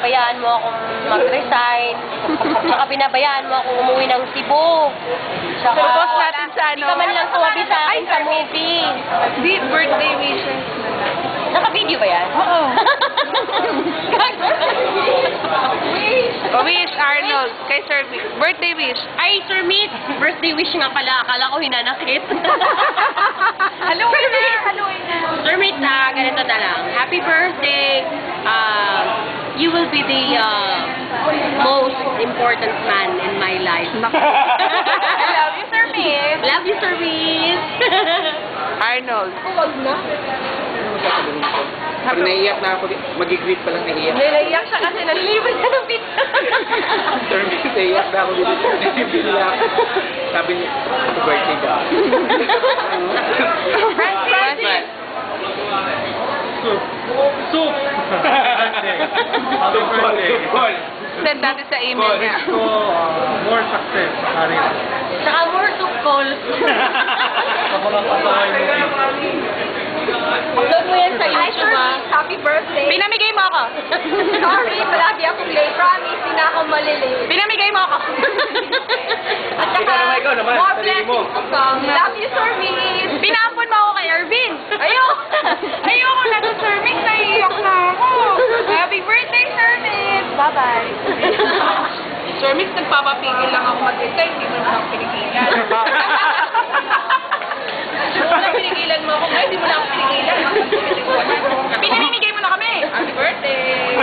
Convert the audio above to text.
pinabayaan mo akong mag-resign. Tsaka pinabayaan mo akong umuwi ng Cebu. Tsaka, Tapos natin sa Hindi ka man lang tumabi sa akin sa movie. Di, birthday wishes. Naka-video ba yan? Oo. Wish, Arnold, kay Sir Vic. Birthday wish. Ay, Sir Meet, birthday wish nga pala. Akala ko hinanakit. Haluin na, haluin na. Sir Meet, ganito na lang. Happy birthday. You will be the most important man in my life. I love you, Sir Meet. Love you, Sir Meet. Arnold. Huwag na. Pag naiiyak na ako, mag-greet pa lang naiiyak. Naiiyak siya kasi nalilipat siya ng pizza. Sir, naiiyak na ako dito. Naiiyak. Sabi niya, happy birthday ka. Francis. Soup! Soup! Happy birthday. Send natin sa email niya. Wish ko more success sa career. Saka more soup calls. Ako lang pataway mo. Upload mo yan sa YouTube, ha? Happy birthday. Pinamigay mo ako. Sorry, palagi akong late. Promise, hindi na ako malilate. Pinamigay mo ako. At saka, ikaw naman, more sarili mo. blessings to come. Love you, Sir Meet. Pinampon mo ako kay Ervin. Ayoko na to, Sir Mick. Naiiyak na ako. Happy birthday, Sir Mick. Bye-bye. Sir Mick, nagpapapigil lang ako mag-retire. Hindi mo naman ako pinigilan. Wala pinigilan mo ako. Hindi mo na ako pinigilan. Pinamimigay mo na kami. Happy birthday.